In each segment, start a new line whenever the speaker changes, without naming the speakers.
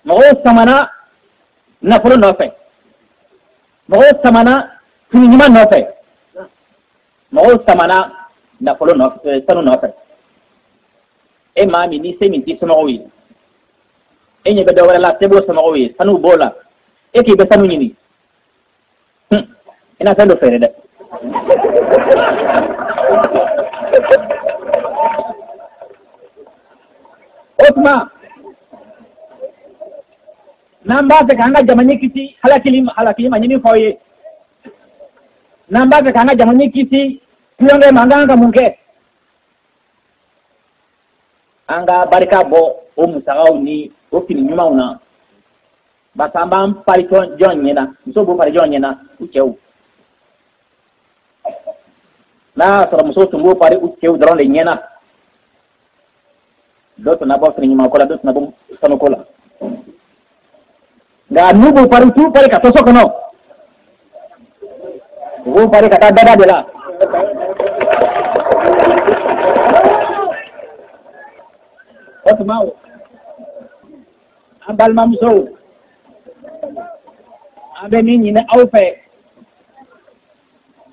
mɔgɔw samana nafolo nɔfɛ, mɔgɔw samana fini ɲuman nɔfɛ, mɔgɔw samana nafolo nɔfɛ, sanu nɔfɛ. E maa min ni se min t'i somɔgɔw ye, e ɲɛ bɛ dɔ wɛrɛ la se b'o somɔgɔw ye, sanu b'o la, e k'i bɛ sanu ɲini, i na fɛn dɔ feere dɛ. O tuma n'an b'a fɛ k'an ka jamana kisi halakili ma ɲini f'aw ye, n'an b'a fɛ k'an ka jamana kisi tulonkɛ ma an kan ka mun kɛ? An ka barika bɔ o musakaw ni o fini ɲumanw na, basa an b'an pari jɔn ɲɛna, musow b'u pari jɔn ɲɛna u cɛw. N'a y'a sɔrɔ musow tun b'u pari u cɛw dɔrɔn de ɲɛna, dɔ tun na bɔ fini ɲuman ko la, dɔ tun na bɔ sanuko la. Nka n'u b'u pari t'u pari ka to so kɔnɔ, u b'u pari ka taa dada de la. O tuma an balimamusow, an bɛ min ɲini aw fɛ,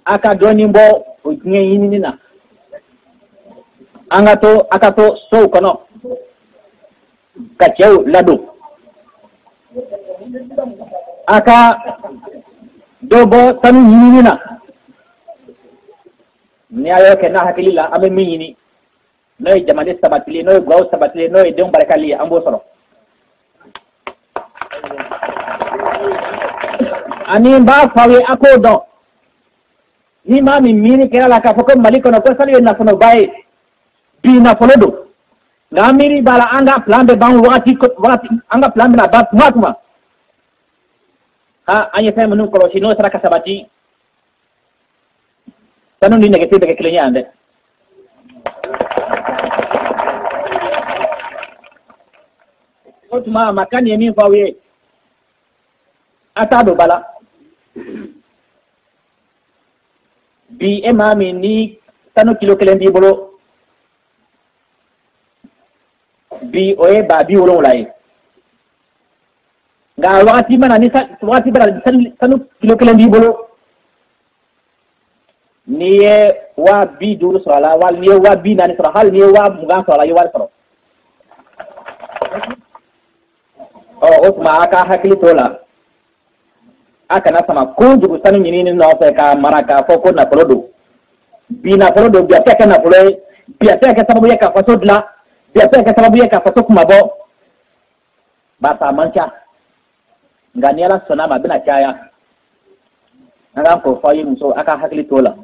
a ka dɔɔnin bɔ o diɲɛ ɲinini na. A ka to sow kɔnɔ ka cɛw ladon. A ka dɔ bɔ sanu ɲinini na. Ni a y'o kɛ n'a hakili la, an bɛ min ɲini, n'o ye jamana sabatilen, n'o ye gaw sabatilen, n'o ye denw barikali ye, an b'o sɔrɔ. Ani n b'a fɔ aw ye a k'o dɔn, ni maa min miiri kɛra la k'a fɔ ko Mali kɔnɔ ko sanu ye nafoloba ye, bi nafolo don, nka an miiri b'a la an ka plan bɛ ban wagati, an ka plan bɛna ban tuma o tuma. An ye fɛn minnu kɔlɔsi n'o sera ka sabati, sanu ni nɛgɛsi bɛ kɛ kelen ye yan dɛ. O tuma ma kan ye min fɔ aw ye, a t'a don ba la. Bi e maa min ni sanu kilo 1 b'i bolo, bi o ye 70,000 ye. Nka wagati mana ni sanu kilo 1 b'i bolo, n'i ye 50,000 sɔrɔ a la, wali n'i ye 40,000 sɔrɔ, hali n'i ye 20,000 sɔrɔ a la, i ye wari sɔrɔ. O tuma a ka hakili t'o la, a kana sama kojugu sanu ɲinini nɔfɛ k'a mara k'a fɔ ko nafolo don. Bi nafolo don, bi a tɛ kɛ nafolo ye, bi a tɛ kɛ sababu ye ka faso dilan, bi a tɛ kɛ sababu ye ka faso kumabɔ, barisa a man ca. Nka ni Ala sɔnna a ma a bɛna caya. An k'an k'o fɔ aw ye muso, a ka hakili t'o la.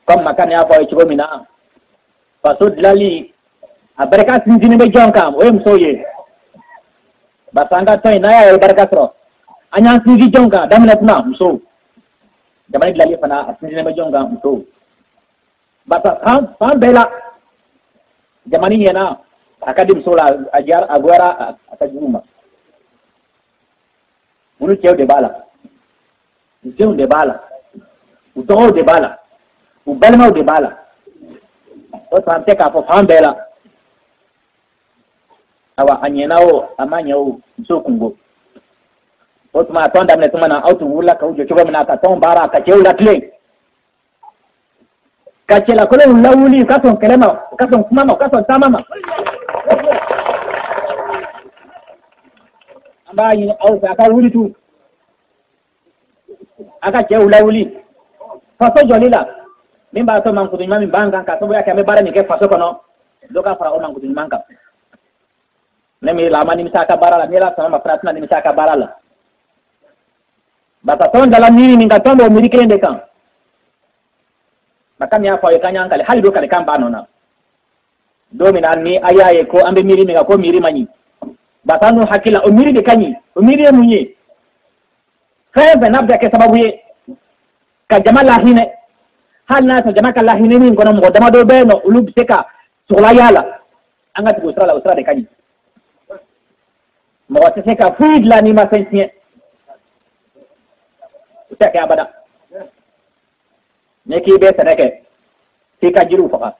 Comme Makan y'a fɔ aw ye cogo min na, faso dilanli a barika sinsinni bɛ jɔn kan? O ye musow ye. Barisa an ka tɔn in n'a y'a ye barika sɔrɔ, an y'an sinsin jɔn kan daminɛ tuma? Musow. Jamana dilanli fana a sinsinnen bɛ jɔn kan? Musow. Barisa fan bɛɛ la jamana ɲɛna a ka di musow la, a goyara a ka jugu ma. Olu cɛw de b'a la, u denw de b'a la, u dɔgɔw de b'a la, u balimaw de b'a la. O tuma an tɛ k'a fɔ fan bɛɛ la. Awa a ɲɛna o a ma ɲɛ o, musow kungo. O tuma a tɔn daminɛ tuma na aw tun wulila k'aw jɔ cogo min na ka tɔn baara ka cɛw latilen, ka cɛlakolonw lawuli, u ka sɔn kɛlɛ ma, u ka sɔn kuma ma, u ka sɔn taama ma. An b'a ɲini aw fɛ a ka wuli tu, a ka cɛw lawuli faso jɔli la. Min b'a to mankutu ɲuman min b'an kan ka sababuya kɛ an bɛ baara min kɛ faso kɔnɔ, dɔ ka fara o mankutu ɲuman kan. Ne miiri la a ma nimisa a ka baara la, ni Ala sɔnna ma fana a tɛna nimisa a ka baara la. Barisa tɔn dala miiri min kan, tɔn b'o miiri kelen de kan. Makan y'a fɔ aw ye k'an y'an kale, hali don kalekan b'a nɔ na. Don min na ni a y'a ye ko an bɛ miiri min kan ko miiri man ɲi, barisa n'u hakili la o miiri de ka ɲi, o miiri ye mun ye? Fɛn fɛn n'a bɛ kɛ sababu ye ka jama lahinɛ, hali n'a sɔrɔ jama ka lahinɛ min kɔnɔ mɔgɔ damadɔ bɛ yen nɔ olu bɛ se ka sɔgɔla y'a la, an ka tugu o sira la, o sira de ka ɲi. Mɔgɔ tɛ se ka foyi dilan n'i ma fɛn tiɲɛ, o tɛ kɛ abada. N'i k'i bɛ sɛnɛ kɛ f'i ka jiriw faga,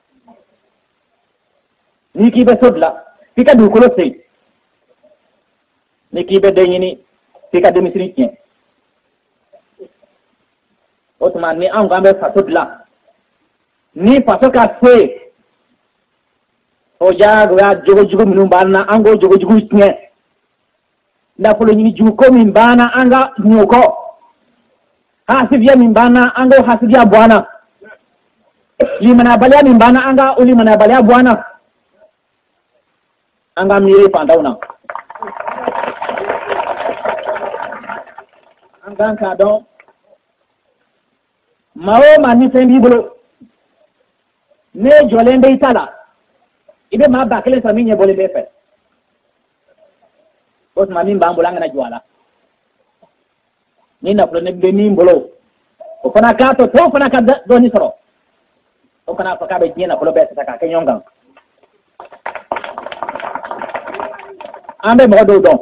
n'i k'i bɛ so dilan f'i ka dugukolo sen, ni kibe de yini tika demisiri tien otuma ni an gambe faso dila ni faso ka fe o jago ya jogo minum bana ango jogo tien na polo ni juko min bana anga nyoko hasibia min bana anga hasibia bwana limana balia min bana anga ulimana balia bwana anga miri pandauna anga ka don mawo mani fendi bolo ne jolende itala ibe ma bakele sa minye bole befe os mami mbambola ngana jwala ni na plone be ni mbolo o fana ka to fana ka doni soro o kana fa ka be jina bolo be ta ka kenyonga ambe mo do don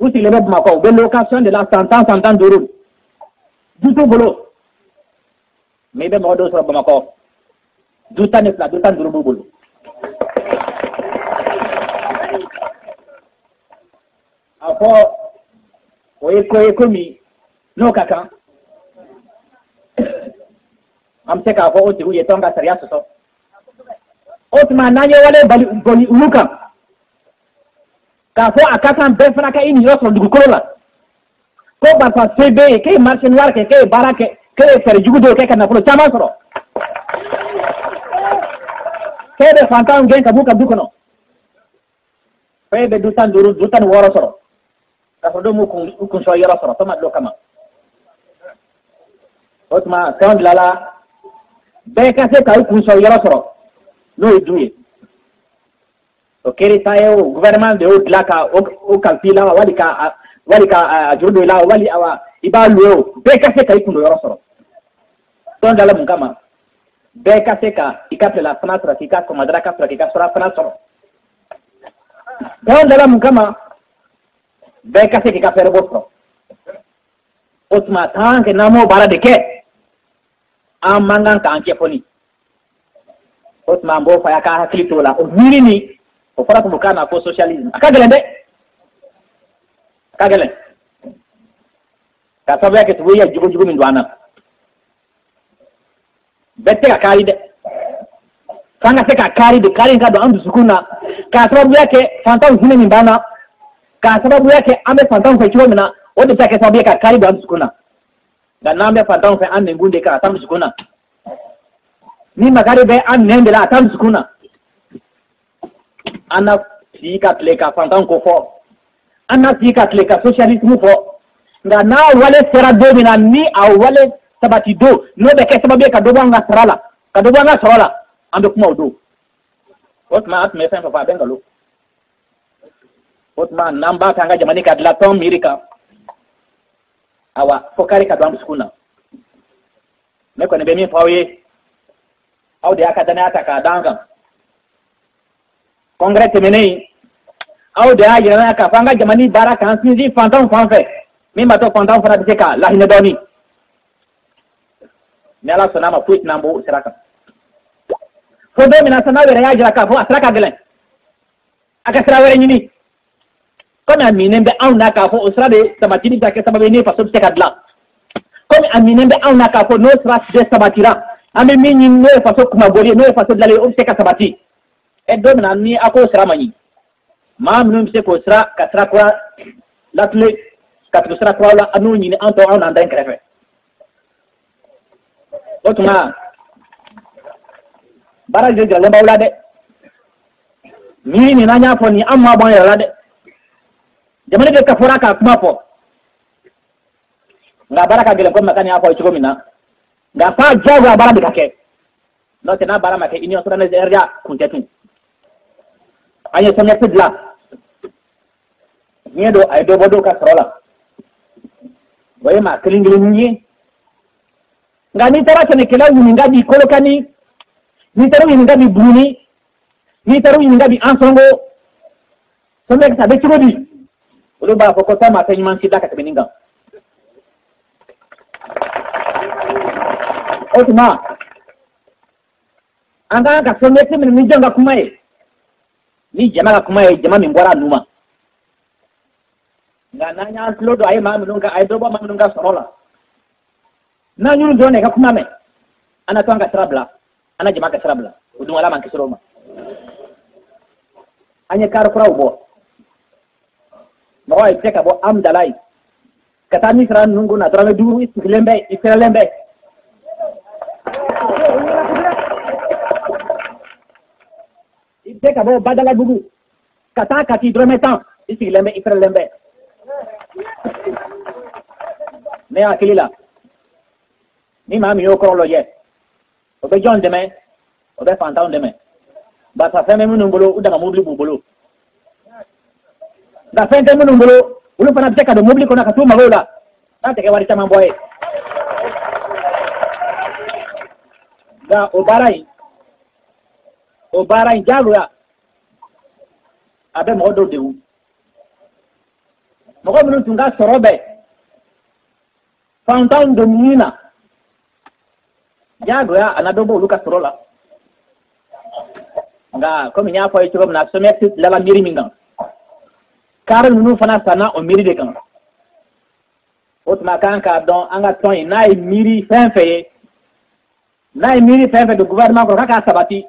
usi le be mako be location de la santan d'euros du tout bolo me be mo do soro mako duta ne fla duta d'euros bolo afo oye mi no kaka am se ka fo o tigu ye tonga saria soso otma nanye wale bali uluka ka fo akaka be fana ka ini yoso dugu kolola ko ba fa sebe ke marché noir ke barake ke fer jugudo ke kana fo chama soro ke de fantam gen ka buka dukono pe be dutan duru dutan woro soro ka do mu kun so yoro soro to ma do kama otma kan lala be ka se ka kun so yoro soro no iduye o keri tayo gouvernement de haut laka o kalpila walika ajurdo la wali awa ibalu be ka se ka kun do yoro soro ton dala mun kama be ka se ka ikaple la fenêtre ki ka komadra ka fra ki ka sora fenêtre ton dala mun kama be ka se ki ka fere bosro otma tanke namo bara de ke amangan ka anke poni otma mbo fa ya ka hakilito la o mirini o fara ko kana ko socialisme akagele de akagele ka sabe ke tuya jugo min duana bette ka kari de kanga se ka kari de kari ka do andu sukuna ka sababu yake fantan hine min bana ka sababu yake ame fantan fa chiwo mina wodi take sababu yake kari do andu sukuna da nambe fantan fa an ngunde ka tam sukuna ni magari be an nende la tam sukuna ana fika kleka fantan ko fo ana fika kleka socialisme fo nga na wale sera do mina ni a wale sabati do no be ke sababu ka do banga sarala ando kuma do otma at me fa bengalo otma namba tanga jamani ka la tom mirika awa fokari ka do sukuna me ko ne be mi fawe awde aka dana ata ka danga congrès temene awde ajira ka fanga jamani baraka hansinzi fantan fanfe mi mato fantan fana de ka la hine doni ne ala sona ma puit nambo siraka fo do mina sana were ajira ka fo asraka gelen aka sira were nyini komi amine be awna ka fo usra de sabatini ta ke sababe ne faso te kadla komi amine be awna ka fo no sra de sabatira ame minyi no faso kuma bori no faso dale o te ka sabati e do mina ni ako sra mani ma minu se ko sra ka sra kwa latle ka sra kwa la anu nyini anto awna ndan krefe otuma bara je jale mbawla de mi ni nanya fo ni amma bon yala de jamane de ka fora ka kuma fo nga baraka gele ko makani afo chiko mina nga pa jago bara de kake no tena bara make inyo sura ne erja kuntetun anya sonya tidla nyedo ay do bodo ka sorola boye ma klingili nyi nga ni tara tene kela yini ngabi kolokani ni tara yini ngabi bruni ni tara yini ngabi ansongo sombe ka be chirodi odo ba ko ta ma tan man sida ka tebeninga otuma anga ka sombe te min janga kumae ni jama ka kumae jama min bora numa nga nanya slodo ay ma mununga ay dobo ma mununga sorola na nyuru done ka kuma me ana to anga trabla ana jama ka trabla udun wala man kisroma anya kar kura ubo mo ay teka bo am dalai kata ni sran nungu na drame duru islembe teka bo badala bugu kata kati drame tan islembe ne akilila ni mami yo ko lo ye o be jon deme o be fantaw deme ba sa feme mun ngolo udanga mobli bu bolo da fente mun ngolo ulu fana teka do mobli ko na katu magola ta teke wari tama boye da o barai jago ya abe mo do dewu mo ko mun tunga sorobe fantaw do mina jago ya anadobo luka sorola nga komi nya fo ci na someti lala miri minga kar nunu fana sana o miri de kan otma kan ka don anga ton na miri fenfe de gouvernement ko ka sabati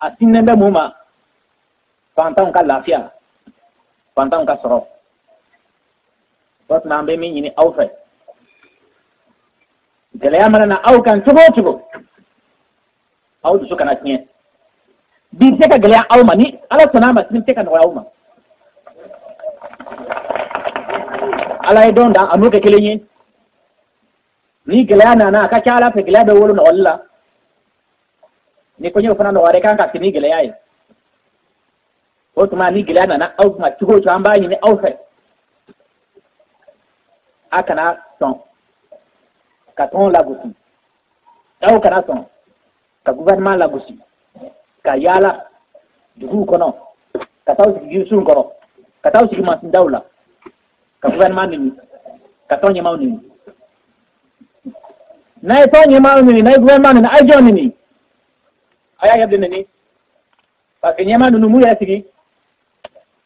asinne be muma fantan ka lafia fantan ka soro otma be mi ni awfe gele amana na aw kan tugo aw du suka na tiye bi teka gele aw mani ala sana ma tin teka no aw ma ala don da anu ke kelenye ni gele na ka kala pe gele be wolo no walla ni ko nyo fana no ware kan ka tini gele ay otuma ni gele na aw ma tugo to amba ni aw fe akana son ka ton lagosi aw kana son ka gouvernement lagosi ka yala dugu kono ka taw sigi sun kono ka taw sigi masin dawla ka gouvernement ni ka ton nyamaw ni na ton nyamaw ni na gouvernement ni ay joni ni aya yabde ni parce que nyama nu mu ya sigi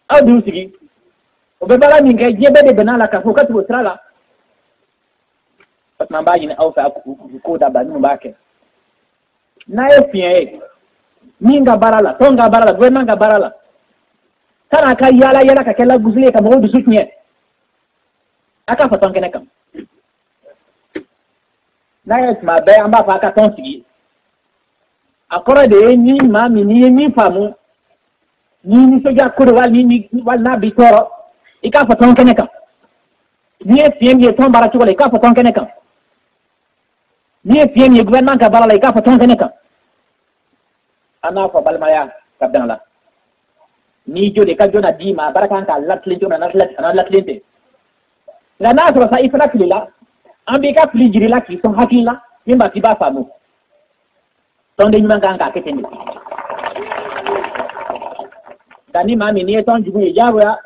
aw du sigi o be bala min kay jebe de benala ka fo ka tu trala pat mamba ni aw fa ko da ba nu ba ke na efie minga barala tonga barala gouvernement ga barala kana ka yala ka kala guzle ka mo du sutnye aka fa tonke nekam na es ma be amba fa ka ton sigi akora de ni ma ni famu ni soja ko wal ni wal na bi toro ika fa tonke nekam ni efie mi ton bara chole ka fa tonke nekam ni efie mi gouvernement ga barala ika fa tonke nekam ana fa balmaya kabdan la ni jode ka jona dima barakan ka latlin jona na latlinte la na so sa ifra kilila ambe ka flijiri la ki son hakilla yimba tiba famu tonde nyima ka ketende dani mami ni ton jugu yabo ya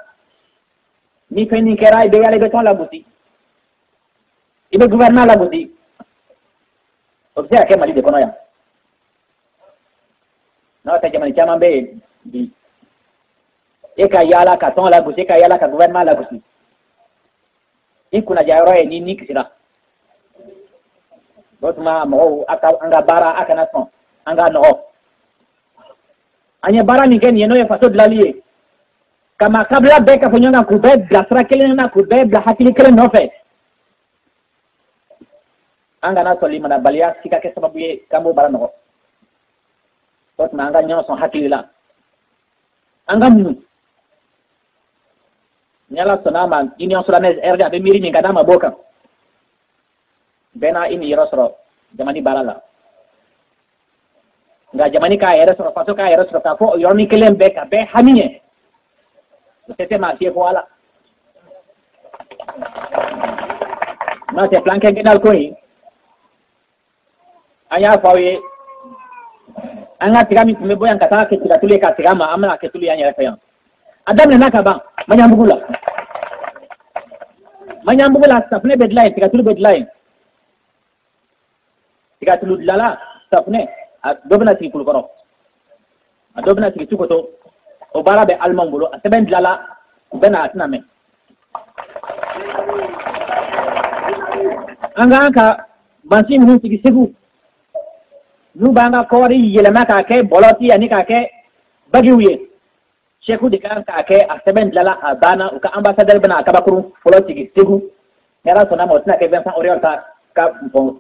ni feni kera be yale be ton la buti ibe gouvernement la buti observe ke mali de kono ya no ta jamani chama be di eka yala ka ton la gusi eka yala ka gouvernement la gusi ikuna jayro ni nikisira botuma mo aka anga bara aka na son anga no anya bara ni ken yeno e fato dlalie kama kabla be ka fonyanga ku be blasra kelen na ku be bla hakili kelen no fe anga na soli mana balia sika ke sababu ye kambo bara no botuma anga nyo son hakili la anga mu nyala sonama union solanaise RDA be miri ni kadama boka bena ini yerosro jamani barala nga jamani ka yerosro faso ka yerosro ka fo yorni kelem be ka be hamiye c'était ma fie voilà na te planke genal ko yi anya fawe anga tigami tume boyan kata ke tigatule ka tigama amna ke tulu yanya refayan adam ne nakaba manyambugula safne bedline tigatulu bedline tigatulu lala safne dobna ti kulkoro dobna ti tukoto o barabe almangulo aseben lala bena atna me anga ka bansi mun sigi segu nu banga kori yelema ka ke boloti ani ka ke bagiwiye sheku de kan ka ke a seben lala abana ka ambassadeur bana ka bakuru poloti segu era sona mo tna ke Vincent Oriol ka bon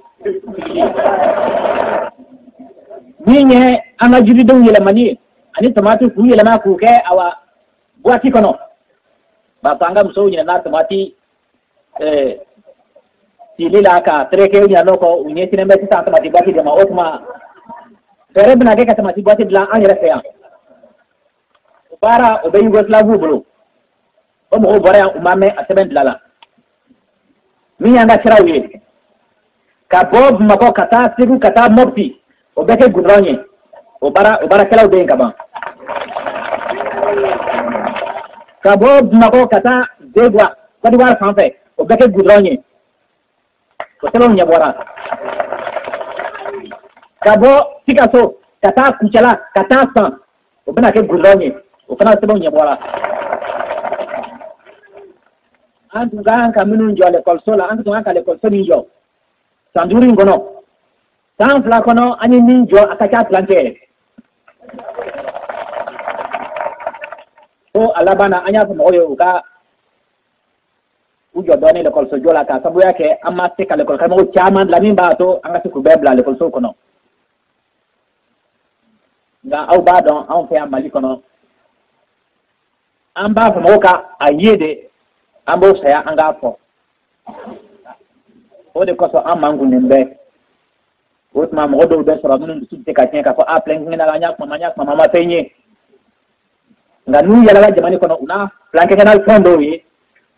ninye anga jiri don yelema ni ani tomati ku yelema ku ke awa boati kono ba tanga mso nyina na tomati silila ka treke nya loko unye tinembe ti tanta mati boati de ma otma fere bna ke ka tomati boati bla an yere feya bara o be Yugoslavu bolo o mo bora umame a seben lala mi anga tirawe ka bob mako kata sigu kata mopti o beke gudronye o bara kala o be ngaba ka bob mako kata degwa kadi war sanfe o beke gudronye o telo nyabora ka bo tikaso kata kuchala kata san o bena ke gudronye o kana telo nyabora antu ganka minun jo le kolsola antu ganka le kolsoni jo sanduri ngono tan flakono ani ninjo akaka plantere o alabana anya fa moyo ka ujo doni le kolso jola ka sabu yake amma te ka le kol kamo chaman la mimba to anga su kubebla le kolso kono nga au badon an fe amali kono amba fa moka ayede ambo saya anga fo o de koso amangu nembe o tma mo do be soro mun su te ka tiens ka fo a plan ngina la nyak mama tenye nga nu yala la jamani kono una plan ke kanal fondo yi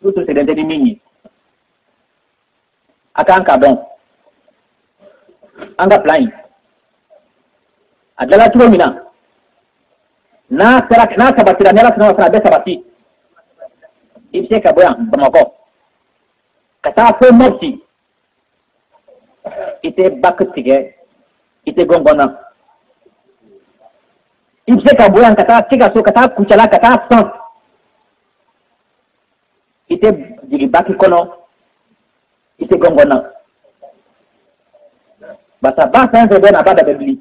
tout se dente di mingi akan ka don anga plan adala tuwa mina na sarak na sabati la nela sino sa be sabati ibse ka boya bamako kata fo morti ite bakutige ite gongona ibse ka boya kata tiga so kata kuchala kata san ite jigi baki kono ite gongona basa basa nze bena bada bebli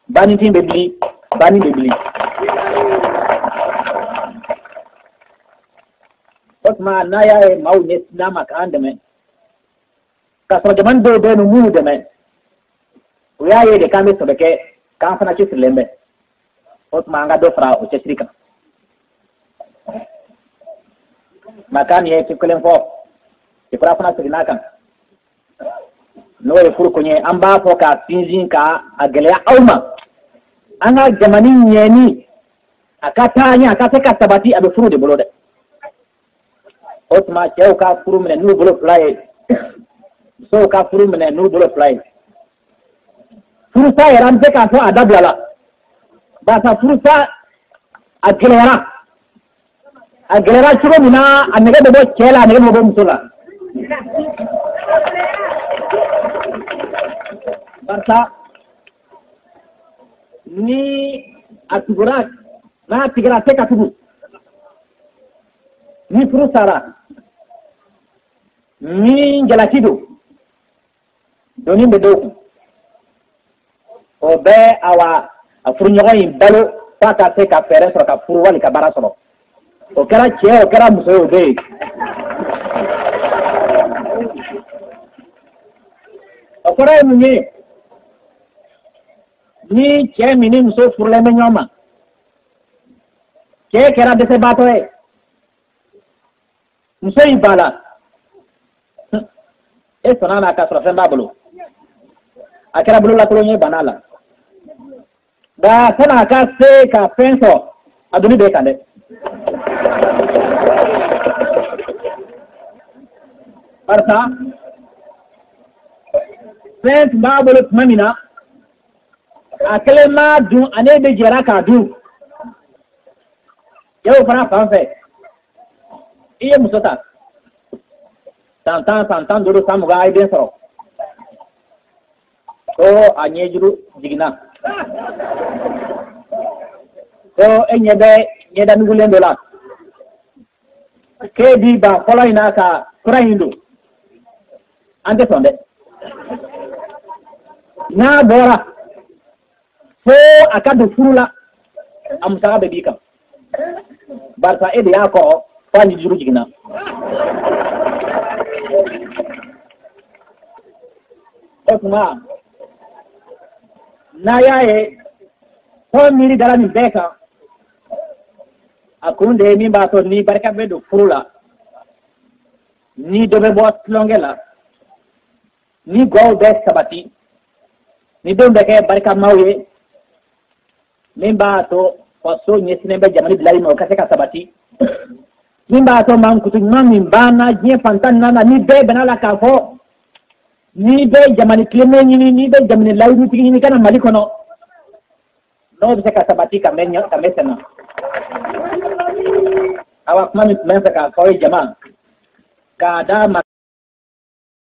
bani tim bebli bani bebli Osma naya mau nes nama ka andeme kaso jaman do no munu deme uyaye de kame sobeke kan fana ci lembe Osma nga do fra o chesrika makani ye kikolen fo ci fra fana signaka no e furu ko nye amba fo ka tinjin ka agele auma anga jamani nyeni akata nya akata ka sabati abe furu de bolode Osma cheo ka furu mene nu bolo fly so ka furu mene nu bolo fly furu sa yaran te ka so adablala ba sa furu sa agelera churo mina anege de bo chela anege mo bo musula barsa ni atugura na tigara te ka tugu ni furu sara ni jalatido doni be doku o be awa afuru nyogo yin balo pata se ka fere so ka furu wali ka bara soro o kera che o kera muso o de o kora munye ni che mini muso furu le menyoma che kera de se bato e muso ibala e sonana ka soro femba bulu akera bulu la kolonye banala da sana ka se ka penso aduni be kande barta pent babulu mamina akele ma du ane be jera ka du yo fana fanfe iye musota santan dulu samuga ay den soro o anyejuru jigina o nyeda nugulen dola ke di ba kola ina ka kura hindu ante sonde na bora fo akadu furula am saga be bikam barsa ede yako fani juru jigina osma na yae ko miri dara mi beka akunde mi ba to ni barka be do furula ni dobe bo longela ni go be sabati ni dombe ke barka mawye min ba to waso nyesine be jamani bilali no kase ka sabati min ba to man kutu min bana je fantan nana ni be benala ka fo ni be jamani kleme ni be jamani lawni tigi ni kana malikono no be ka sabati ka menya ka mesena awa kuma mi mensa ka ko jama ka da